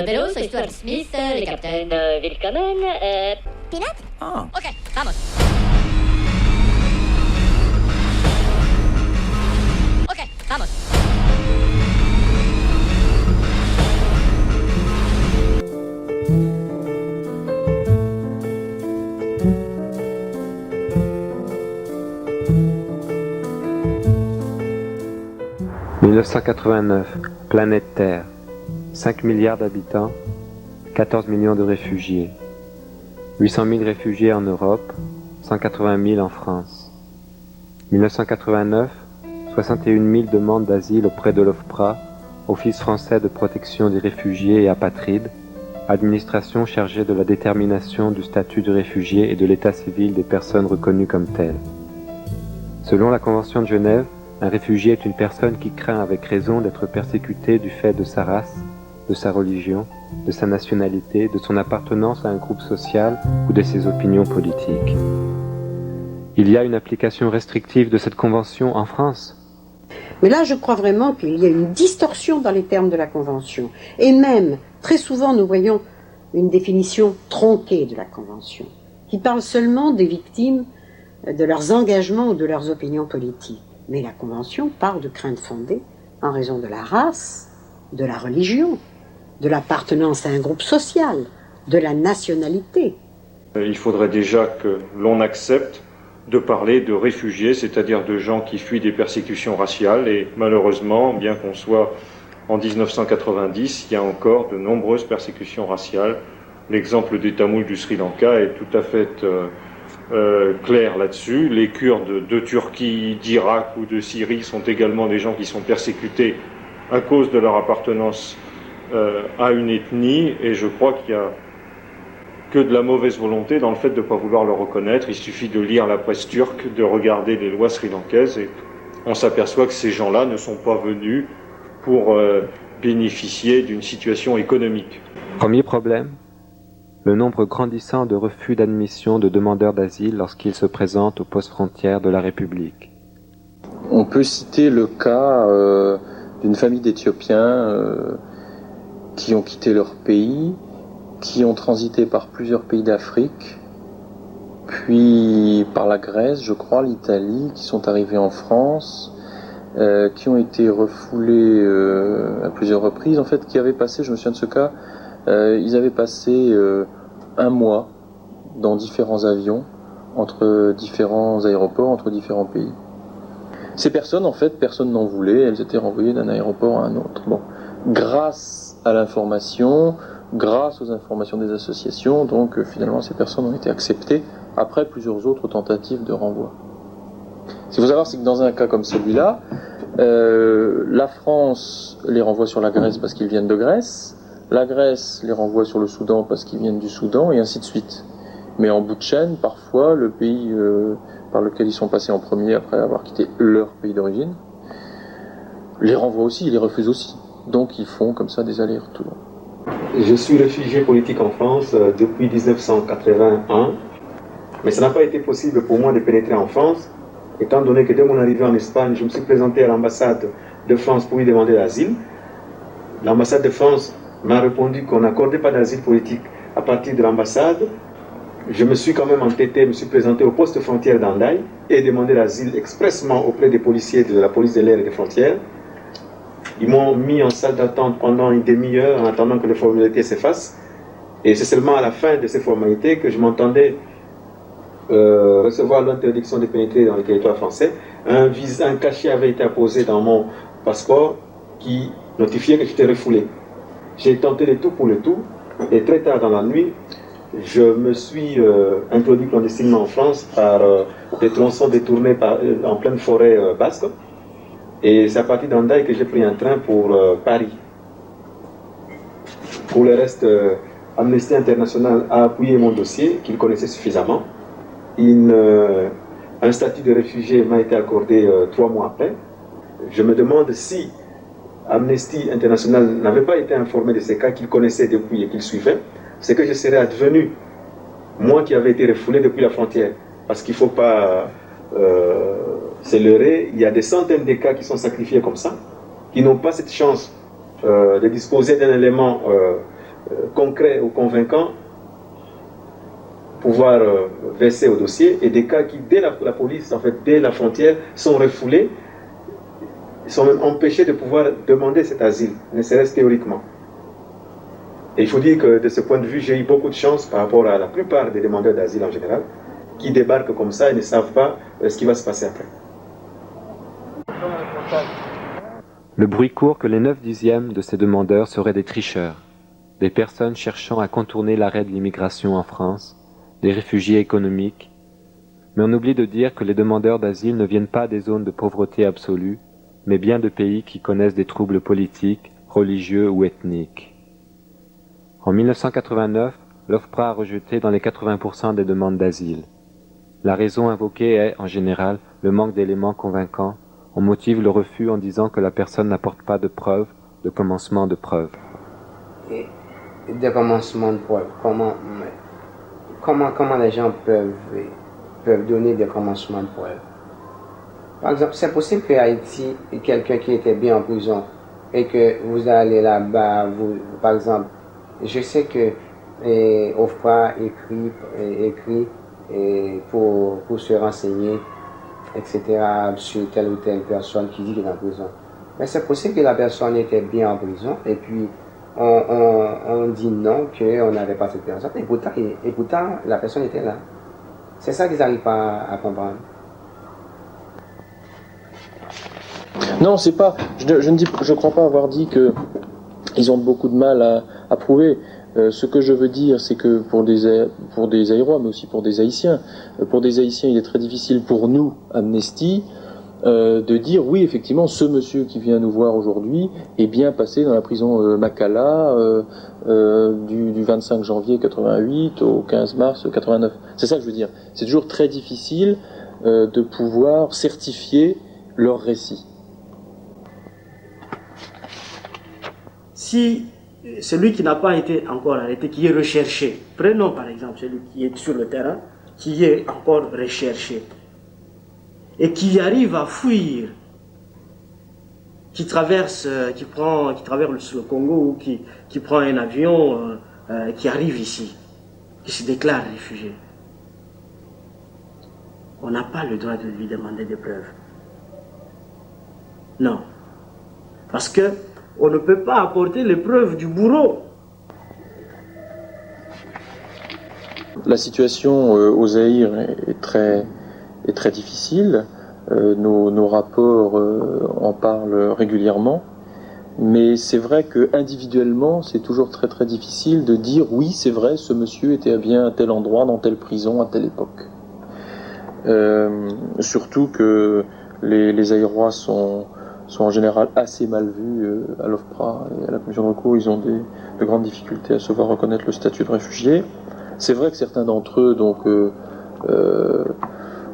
vélo, soy Stuart Smith, le capitaine Willkommen, Peanut? Ah. Ok, vamos. Ok, vamos. « 1989, planète Terre, 5 milliards d'habitants, 14 millions de réfugiés, 800 000 réfugiés en Europe, 180 000 en France. 1989, 61 000 demandes d'asile auprès de l'OFPRA, Office français de protection des réfugiés et apatrides, administration chargée de la détermination du statut de réfugié et de l'état civil des personnes reconnues comme telles. Selon la Convention de Genève, un réfugié est une personne qui craint avec raison d'être persécutée du fait de sa race, de sa religion, de sa nationalité, de son appartenance à un groupe social ou de ses opinions politiques. Il y a une application restrictive de cette convention en France. Mais là, je crois vraiment qu'il y a une distorsion dans les termes de la Convention. Et même, très souvent, nous voyons une définition tronquée de la Convention, qui parle seulement des victimes, de leurs engagements ou de leurs opinions politiques. Mais la Convention parle de craintes fondées en raison de la race, de la religion, de l'appartenance à un groupe social, de la nationalité. Il faudrait déjà que l'on accepte de parler de réfugiés, c'est-à-dire de gens qui fuient des persécutions raciales. Et malheureusement, bien qu'on soit en 1990, il y a encore de nombreuses persécutions raciales. L'exemple des Tamouls du Sri Lanka est tout à fait clair là-dessus. Les Kurdes de Turquie, d'Irak ou de Syrie sont également des gens qui sont persécutés à cause de leur appartenance à une ethnie, et je crois qu'il y a que de la mauvaise volonté dans le fait de ne pas vouloir le reconnaître. Il suffit de lire la presse turque, de regarder les lois sri-lankaises, et on s'aperçoit que ces gens-là ne sont pas venus pour bénéficier d'une situation économique. Premier problème, le nombre grandissant de refus d'admission de demandeurs d'asile lorsqu'ils se présentent aux postes frontières de la République. On peut citer le cas d'une famille d'Éthiopiens qui ont quitté leur pays, qui ont transité par plusieurs pays d'Afrique, puis par la Grèce, je crois, l'Italie, qui sont arrivés en France, qui ont été refoulés à plusieurs reprises. En fait, qui avaient passé, je me souviens de ce cas, ils avaient passé un mois dans différents avions, entre différents aéroports, entre différents pays. Ces personnes, en fait, personne n'en voulait, elles étaient renvoyées d'un aéroport à un autre. Bon, grâce à l'information, grâce aux informations des associations, donc finalement ces personnes ont été acceptées après plusieurs autres tentatives de renvoi. Ce qu'il faut savoir, c'est que dans un cas comme celui-là, la France les renvoie sur la Grèce parce qu'ils viennent de Grèce, la Grèce les renvoie sur le Soudan parce qu'ils viennent du Soudan, et ainsi de suite. Mais en bout de chaîne, parfois, le pays par lequel ils sont passés en premier après avoir quitté leur pays d'origine, les renvoie aussi, ils les refusent aussi. Donc ils font comme ça des allers-retours. Je suis réfugié politique en France depuis 1981, mais ça n'a pas été possible pour moi de pénétrer en France, étant donné que dès mon arrivée en Espagne, je me suis présenté à l'ambassade de France pour y demander l'asile. L'ambassade de France m'a répondu qu'on n'accordait pas d'asile politique à partir de l'ambassade. Je me suis quand même entêté, me suis présenté au poste frontière d'Andaï et demandé l'asile expressément auprès des policiers de la police de l'air et des frontières. Ils m'ont mis en salle d'attente pendant une demi-heure en attendant que les formalités s'effacent. Et c'est seulement à la fin de ces formalités que je m'entendais recevoir l'interdiction de pénétrer dans le territoire français. Un cachet avait été apposé dans mon passeport qui notifiait que j'étais refoulé. J'ai tenté le tout pour le tout, et très tard dans la nuit, je me suis introduit clandestinement en France par des tronçons détournés en pleine forêt basque. Et c'est à partir d'Andaï que j'ai pris un train pour Paris. Pour le reste, Amnesty International a appuyé mon dossier, qu'il connaissait suffisamment. Un statut de réfugié m'a été accordé 3 mois après. Je me demande si Amnesty International n'avait pas été informé de ces cas qu'il connaissait depuis et qu'il suivait, c'est que je serais advenu, moi qui avais été refoulé depuis la frontière. Parce qu'il ne faut pas se leurrer, il y a des centaines de cas qui sont sacrifiés comme ça, qui n'ont pas cette chance de disposer d'un élément concrets ou convaincants, pouvoir verser au dossier, et des cas qui, dès la police, en fait, dès la frontière, sont refoulés, sont même empêchés de pouvoir demander cet asile, ne serait-ce théoriquement. Et il faut dire que de ce point de vue, j'ai eu beaucoup de chance par rapport à la plupart des demandeurs d'asile en général, qui débarquent comme ça et ne savent pas ce qui va se passer après. Le bruit court que les 9/10 de ces demandeurs seraient des tricheurs, des personnes cherchant à contourner l'arrêt de l'immigration en France, des réfugiés économiques, mais on oublie de dire que les demandeurs d'asile ne viennent pas des zones de pauvreté absolue, mais bien de pays qui connaissent des troubles politiques, religieux ou ethniques. En 1989, l'OFPRA a rejeté dans les 80% des demandes d'asile. La raison invoquée est, en général, le manque d'éléments convaincants. On motive le refus en disant que la personne n'apporte pas de preuves, de commencement de preuves. Et de commencement de preuves, comment les gens peuvent donner des commencements de preuves? Par exemple, c'est possible qu'à Haïti, quelqu'un qui était bien en prison et que vous allez là-bas, par exemple, je sais que OFPRA écrit pour se renseigner, etc., sur telle ou telle personne qui dit qu'il est en prison. Mais c'est possible que la personne était bien en prison et puis on dit non, qu'on n'avait pas cette personne, et pourtant la personne était là. C'est ça qu'ils n'arrivent pas à comprendre. Non, c'est pas. Je crois pas avoir dit que ils ont beaucoup de mal à prouver. Ce que je veux dire, c'est que pour des Aïrois, mais aussi pour des Haïtiens, il est très difficile pour nous, Amnesty, de dire oui, effectivement, ce monsieur qui vient nous voir aujourd'hui est bien passé dans la prison Makala du 25 janvier 88 au 15 mars 89. C'est ça que je veux dire. C'est toujours très difficile de pouvoir certifier leur récit. Si celui qui n'a pas été encore arrêté, qui est recherché, prenons par exemple celui qui est sur le terrain, qui est encore recherché, et qui arrive à fuir, qui traverse le Congo ou qui prend un avion, qui arrive ici, qui se déclare réfugié. On n'a pas le droit de lui demander des preuves. Non. Parce que on ne peut pas apporter les preuves du bourreau. La situation au Zaïre est très difficile. Nos rapports en parlent régulièrement. Mais c'est vrai que individuellement, c'est toujours très très difficile de dire oui, c'est vrai, ce monsieur était bien à tel endroit, dans telle prison, à telle époque. Surtout que les Aïrois sont en général assez mal vus à l'OFPRA et à la commission de recours. Ils ont de grandes difficultés à se voir reconnaître le statut de réfugié. C'est vrai que certains d'entre eux ont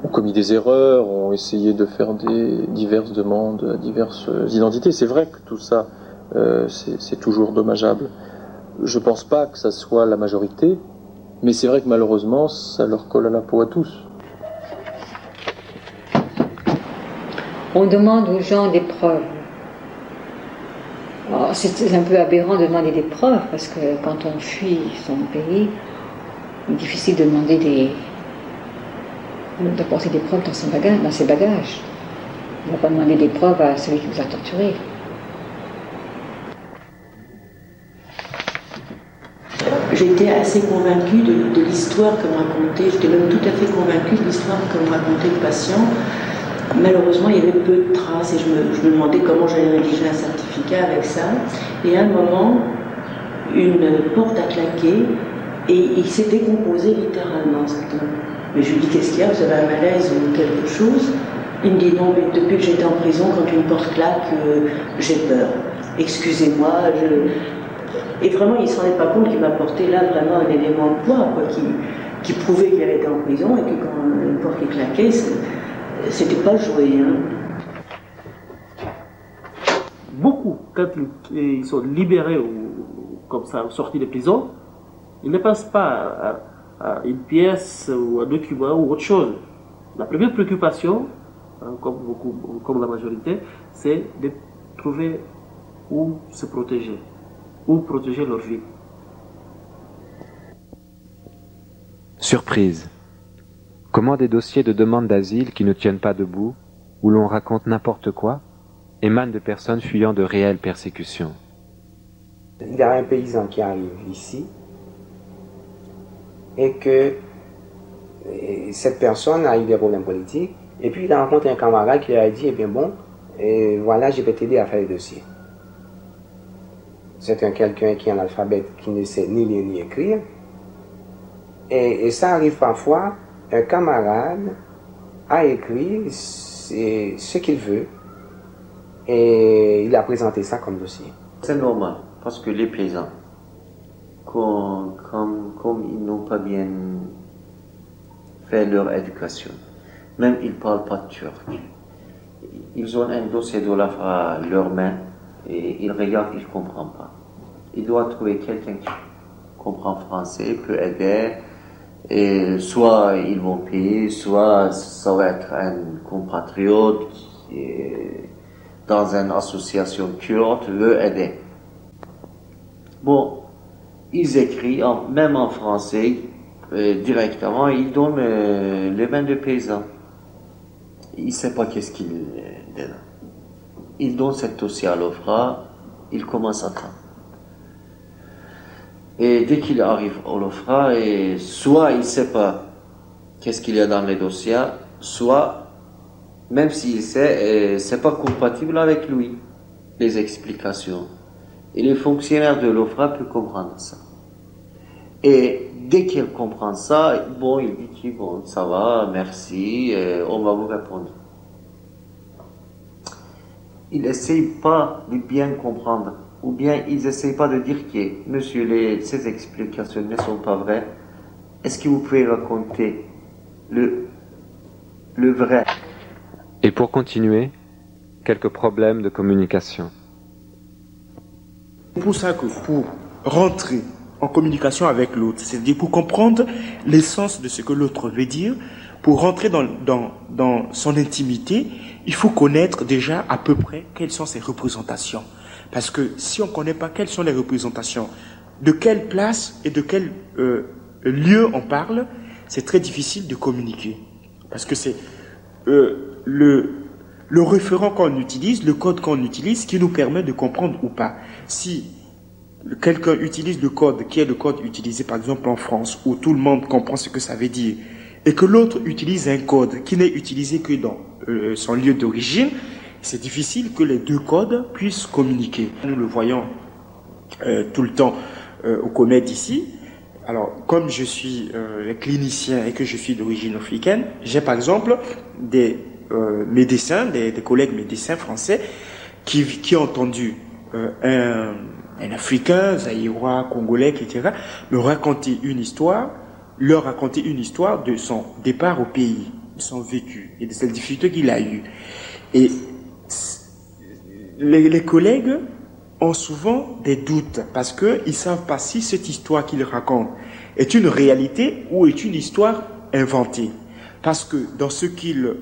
commis des erreurs, ont essayé de faire diverses demandes à diverses identités. C'est vrai que tout ça, c'est toujours dommageable. Je pense pas que ça soit la majorité, mais c'est vrai que malheureusement, ça leur colle à la peau à tous. On demande aux gens des preuves. C'est un peu aberrant de demander des preuves, parce que quand on fuit son pays, il est difficile de demander d'apporter des preuves dans ses bagages. On ne va pas demander des preuves à celui qui vous a torturé. J'étais assez convaincue de l'histoire que me racontait, j'étais même tout à fait convaincue de l'histoire que me racontait le patient. Malheureusement, il y avait peu de traces et je me demandais comment j'allais rédiger un certificat avec ça. Et à un moment, une porte a claqué et il s'est décomposé littéralement, cet homme. Mais je lui dis, qu'est-ce qu'il y a? Vous avez un malaise ou quelque chose? Il me dit, non, mais depuis que j'étais en prison, quand une porte claque, j'ai peur. Excusez-moi, Et vraiment, il ne s'en rendait pas compte qu'il m'apportait là vraiment un élément de poids, quoi, qui prouvait qu'il avait été en prison et que quand une porte est claquée, c'était pas joué. Hein. Beaucoup, quand ils sont libérés ou comme ça, sortis de prison, ils ne pensent pas à une pièce ou un document ou autre chose. La première préoccupation, comme la majorité, c'est de trouver où se protéger, où protéger leur vie. Surprise. Comment des dossiers de demande d'asile qui ne tiennent pas debout, où l'on raconte n'importe quoi, émanent de personnes fuyant de réelles persécutions. Il y a un paysan qui arrive ici et que cette personne a eu des problèmes politiques et puis il a rencontré un camarade qui lui a dit, eh bien bon, et voilà, je vais t'aider à faire le dossier. C'est quelqu'un qui est analphabète, qui ne sait ni lire ni écrire. Et ça arrive parfois, un camarade a écrit ce qu'il veut et il a présenté ça comme dossier. C'est normal, parce que les paysans, comme ils n'ont pas bien fait leur éducation, même ils ne parlent pas turc, ils ont un dossier d'Olaf à leurs mains et ils regardent, ils ne comprennent pas. Ils doivent trouver quelqu'un qui comprend français, peut aider, et soit ils vont payer, soit ça va être un compatriote qui est dans une association kurde, veut aider. Bon, ils écrivent, même en français, directement, ils donnent les mains de paysans. Il ne sait pas qu'est-ce qu'il donne. Il donne cet dossier à l'OFRA, il commence à attendre. Et dès qu'il arrive à l'OFRA, soit il ne sait pas qu'est-ce qu'il y a dans les dossiers, soit, même s'il sait, c'est pas compatible avec lui, les explications. Et les fonctionnaires de l'OFRA peuvent comprendre ça. Et dès qu'il comprend ça, bon, il dit que bon, ça va, merci, on va vous répondre. Ils n'essayent pas de bien comprendre, ou bien ils n'essayent pas de dire que, monsieur, ces explications ne sont pas vraies. Est-ce que vous pouvez raconter le vrai? Et pour continuer, quelques problèmes de communication. C'est pour ça que pour rentrer en communication avec l'autre, c'est-à-dire pour comprendre l'essence de ce que l'autre veut dire, pour rentrer dans son intimité, il faut connaître déjà à peu près quelles sont ses représentations. Parce que si on ne connaît pas quelles sont les représentations, de quelle place et de quel lieu on parle, c'est très difficile de communiquer. Parce que c'est le référent qu'on utilise, le code qu'on utilise, qui nous permet de comprendre ou pas. Si quelqu'un utilise le code qui est le code utilisé par exemple en France, où tout le monde comprend ce que ça veut dire, et que l'autre utilise un code qui n'est utilisé que dans son lieu d'origine, c'est difficile que les deux codes puissent communiquer. Nous le voyons tout le temps au COMED ici. Alors, comme je suis clinicien et que je suis d'origine africaine, j'ai par exemple des médecins, des collègues médecins français qui ont entendu un Africain, Zaïrois, Congolais, etc., leur raconter une histoire de son départ au pays, de son vécu et de cette difficulté qu'il a eue. Et les collègues ont souvent des doutes parce qu'ils ne savent pas si cette histoire qu'ils racontent est une réalité ou est une histoire inventée. Parce que dans ce qu'ils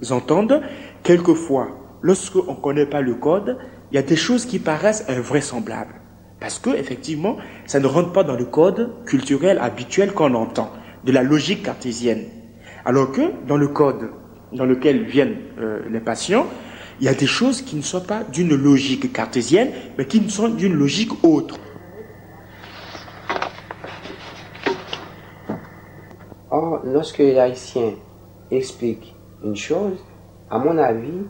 entendent, quelquefois, lorsqu'on ne connaît pas le code, il y a des choses qui paraissent invraisemblables. Parce que, effectivement, ça ne rentre pas dans le code culturel habituel qu'on entend, de la logique cartésienne. Alors que, dans le code dans lequel viennent les patients, il y a des choses qui ne sont pas d'une logique cartésienne, mais qui sont d'une logique autre. Or, lorsque l'haïtien explique une chose, à mon avis,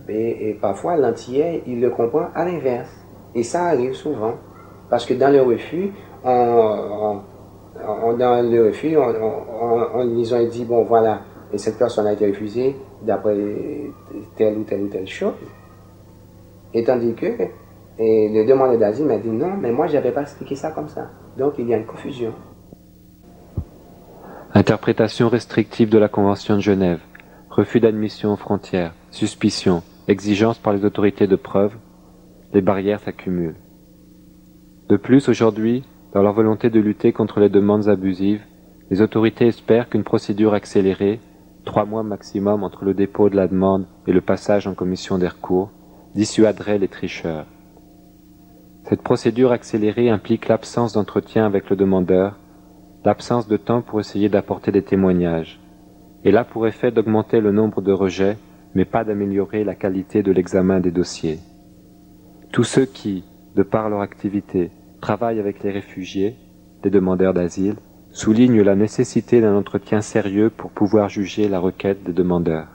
et parfois l'antillais, il le comprend à l'inverse. Et ça arrive souvent. Parce que dans le refus, ils ont dit, bon voilà, et cette personne a été refusée d'après telle ou telle chose. Et tandis que le demandeur d'asile m'a dit, non, mais moi je n'avais pas expliqué ça comme ça. Donc il y a une confusion. Interprétation restrictive de la Convention de Genève, refus d'admission aux frontières, suspicion, exigence par les autorités de preuve, les barrières s'accumulent. De plus, aujourd'hui, dans leur volonté de lutter contre les demandes abusives, les autorités espèrent qu'une procédure accélérée, 3 mois maximum entre le dépôt de la demande et le passage en commission des recours, dissuaderait les tricheurs. Cette procédure accélérée implique l'absence d'entretien avec le demandeur, l'absence de temps pour essayer d'apporter des témoignages, et là pour effet d'augmenter le nombre de rejets, mais pas d'améliorer la qualité de l'examen des dossiers. Tous ceux qui, de par leur activité, travaillent avec les réfugiés, les demandeurs d'asile, soulignent la nécessité d'un entretien sérieux pour pouvoir juger la requête des demandeurs.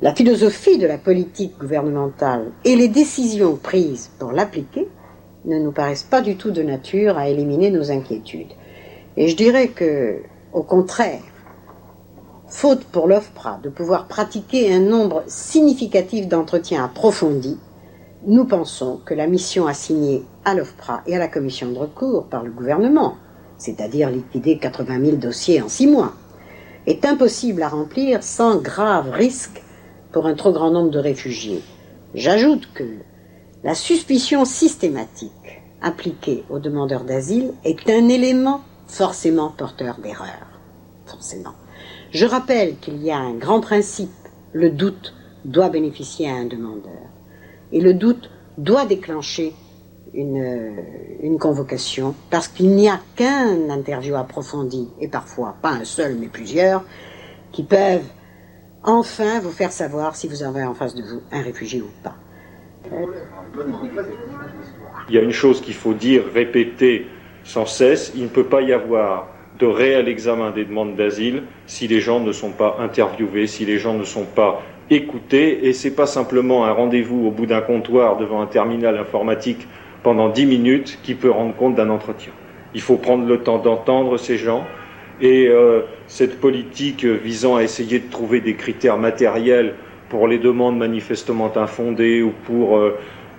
La philosophie de la politique gouvernementale et les décisions prises pour l'appliquer ne nous paraissent pas du tout de nature à éliminer nos inquiétudes. Et je dirais que, au contraire, faute pour l'OFPRA de pouvoir pratiquer un nombre significatif d'entretiens approfondis, nous pensons que la mission assignée à l'OFPRA et à la commission de recours par le gouvernement, c'est-à-dire liquider 80 000 dossiers en 6 mois, est impossible à remplir sans grave risque pour un trop grand nombre de réfugiés. J'ajoute que la suspicion systématique appliquée aux demandeurs d'asile est un élément forcément porteur d'erreur. Forcément. Je rappelle qu'il y a un grand principe, le doute doit bénéficier à un demandeur. Et le doute doit déclencher une convocation, parce qu'il n'y a qu'un interview approfondi, et parfois pas un seul mais plusieurs, qui peuvent enfin vous faire savoir si vous avez en face de vous un réfugié ou pas. Il y a une chose qu'il faut dire, répéter sans cesse, il ne peut pas y avoir de réel examen des demandes d'asile si les gens ne sont pas interviewés, si les gens ne sont pas écoutés, et c'est pas simplement un rendez-vous au bout d'un comptoir devant un terminal informatique pendant 10 minutes qui peut rendre compte d'un entretien. Il faut prendre le temps d'entendre ces gens, et cette politique visant à essayer de trouver des critères matériels pour les demandes manifestement infondées ou pour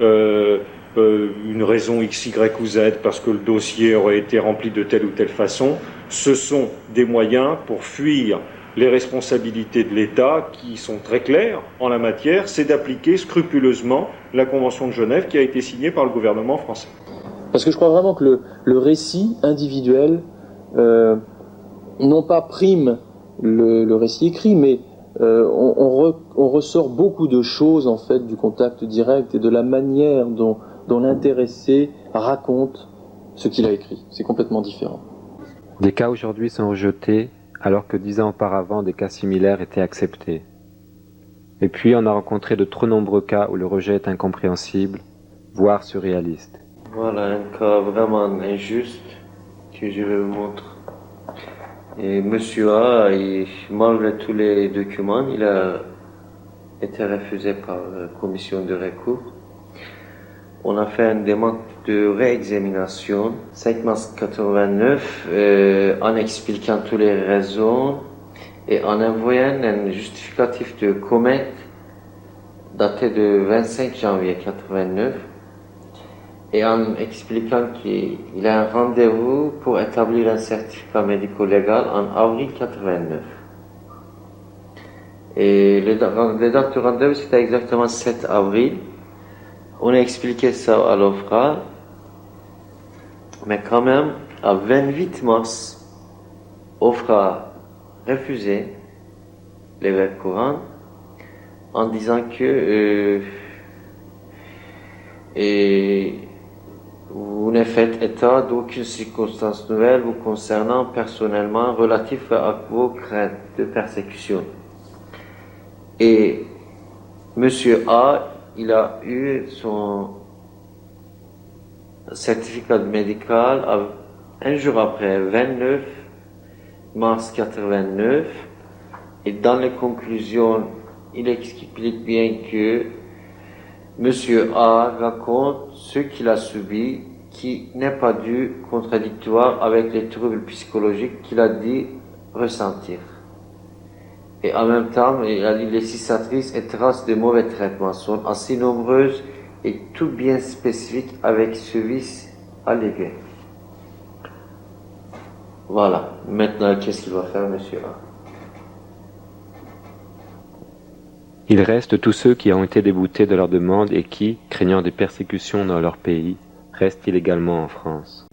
une raison X, Y ou Z parce que le dossier aurait été rempli de telle ou telle façon, ce sont des moyens pour fuir les responsabilités de l'État qui sont très claires en la matière, c'est d'appliquer scrupuleusement la Convention de Genève qui a été signée par le gouvernement français. Parce que je crois vraiment que le récit individuel non pas prime le récit écrit, mais on ressort beaucoup de choses en fait du contact direct et de la manière dont l'intéressé raconte ce qu'il a écrit. C'est complètement différent. Des cas aujourd'hui sont rejetés, alors que 10 ans auparavant, des cas similaires étaient acceptés. Et puis, on a rencontré de trop nombreux cas où le rejet est incompréhensible, voire surréaliste. Voilà un cas vraiment injuste que je vais vous montrer. Et Monsieur A, malgré tous les documents, il a été refusé par la commission de recours. On a fait une demande de réexamination 5 mars 89 en expliquant toutes les raisons et en envoyant un justificatif de comète daté de 25 janvier 89 et en expliquant qu'il a un rendez-vous pour établir un certificat médico-légal en avril 89. Et les dates de rendez-vous c'était exactement 7 avril. On a expliqué ça à l'OFPRA, mais quand même, à 28 mars, l'OFPRA a refusé l'évêque courant en disant que vous ne faites état d'aucune circonstance nouvelle vous concernant personnellement relatif à vos craintes de persécution. Et Monsieur A, il a eu son certificat médical un jour après, 29 mars 89, et dans les conclusions, il explique bien que Monsieur A raconte ce qu'il a subi, qui n'est pas du contradictoire avec les troubles psychologiques qu'il a dit ressentir. Et en même temps, il a dit les cicatrices et traces de mauvais traitements sont assez nombreuses et tout bien spécifiques avec ce vice allégué. Voilà. Maintenant, qu'est-ce qu'il va faire, Monsieur A? Il reste tous ceux qui ont été déboutés de leur demande et qui, craignant des persécutions dans leur pays, restent illégalement en France.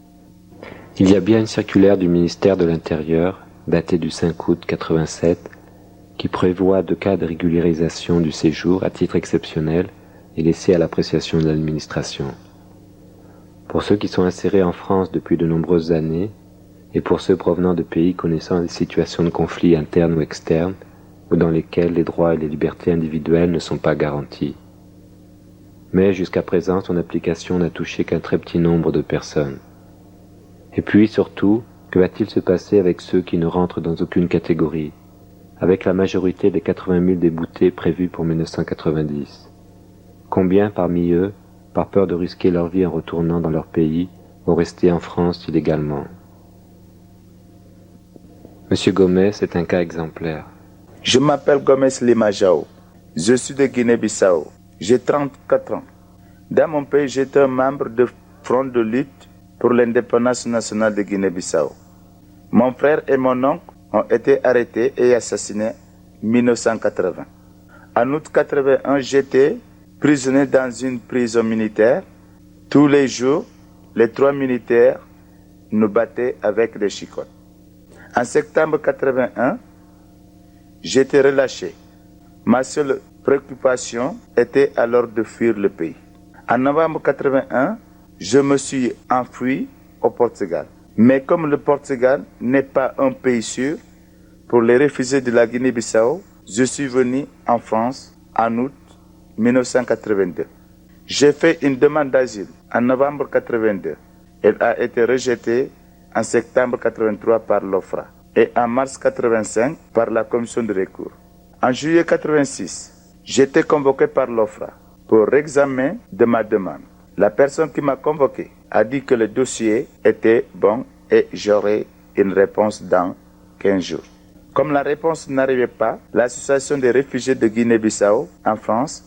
Il y a bien une circulaire du ministère de l'Intérieur, datée du 5 août 87, qui prévoit de cas de régularisation du séjour à titre exceptionnel et laissé à l'appréciation de l'administration. Pour ceux qui sont insérés en France depuis de nombreuses années et pour ceux provenant de pays connaissant des situations de conflit internes ou externes, ou dans lesquels les droits et les libertés individuelles ne sont pas garantis. Mais jusqu'à présent, son application n'a touché qu'un très petit nombre de personnes. Et puis, surtout, que va-t-il se passer avec ceux qui ne rentrent dans aucune catégorie, avec la majorité des 80 000 déboutés prévus pour 1990? Combien parmi eux, par peur de risquer leur vie en retournant dans leur pays, vont rester en France illégalement? Monsieur Gomez est un cas exemplaire. Je m'appelle Gomez Limajao. Je suis de Guinée-Bissau. J'ai 34 ans. Dans mon pays, j'étais un membre de front de lutte pour l'indépendance nationale de Guinée-Bissau. Mon frère et mon oncle ont été arrêtés et assassinés en 1980. En août 1981, j'étais prisonnier dans une prison militaire. Tous les jours, les 3 militaires nous battaient avec des chicottes. En septembre 1981, j'étais relâché. Ma seule préoccupation était alors de fuir le pays. En novembre 1981, je me suis enfui au Portugal. Mais comme le Portugal n'est pas un pays sûr pour les réfugiés de la Guinée-Bissau, je suis venu en France en août 1982. J'ai fait une demande d'asile en novembre 1982. Elle a été rejetée en septembre 1983 par l'OFRA et en mars 1985 par la commission de recours. En juillet 1986, j'étais convoqué par l'OFRA pour examen de ma demande. La personne qui m'a convoqué a dit que le dossier était bon et j'aurais une réponse dans 15 jours. Comme la réponse n'arrivait pas, l'association des réfugiés de Guinée-Bissau en France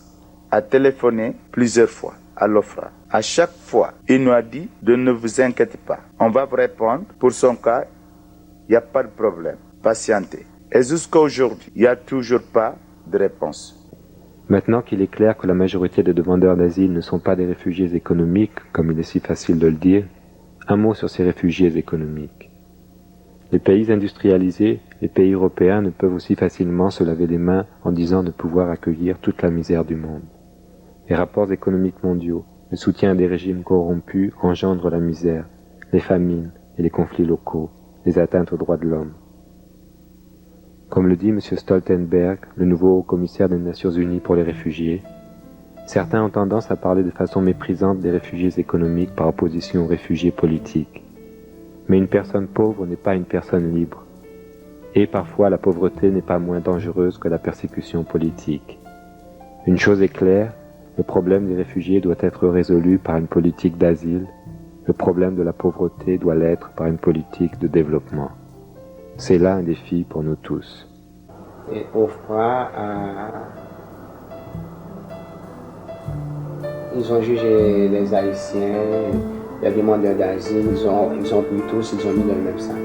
a téléphoné plusieurs fois à l'OFRA. À chaque fois, il nous a dit de ne vous inquiétez pas. On va vous répondre. Pour son cas, il n'y a pas de problème. Patientez. Et jusqu'à aujourd'hui, il n'y a toujours pas de réponse. Maintenant qu'il est clair que la majorité des demandeurs d'asile ne sont pas des réfugiés économiques, comme il est si facile de le dire, un mot sur ces réfugiés économiques. Les pays industrialisés, les pays européens ne peuvent aussi facilement se laver les mains en disant ne pouvoir accueillir toute la misère du monde. Les rapports économiques mondiaux, le soutien à des régimes corrompus engendrent la misère, les famines et les conflits locaux, les atteintes aux droits de l'homme. Comme le dit M. Stoltenberg, le nouveau haut-commissaire des Nations Unies pour les réfugiés, certains ont tendance à parler de façon méprisante des réfugiés économiques par opposition aux réfugiés politiques. Mais une personne pauvre n'est pas une personne libre. Et parfois la pauvreté n'est pas moins dangereuse que la persécution politique. Une chose est claire, le problème des réfugiés doit être résolu par une politique d'asile. Le problème de la pauvreté doit l'être par une politique de développement. C'est là un défi pour nous tous. Et OFRA, ils ont jugé les Haïtiens, les demandeurs d'asile, ils ont pris tous, ils ont mis dans le même sac.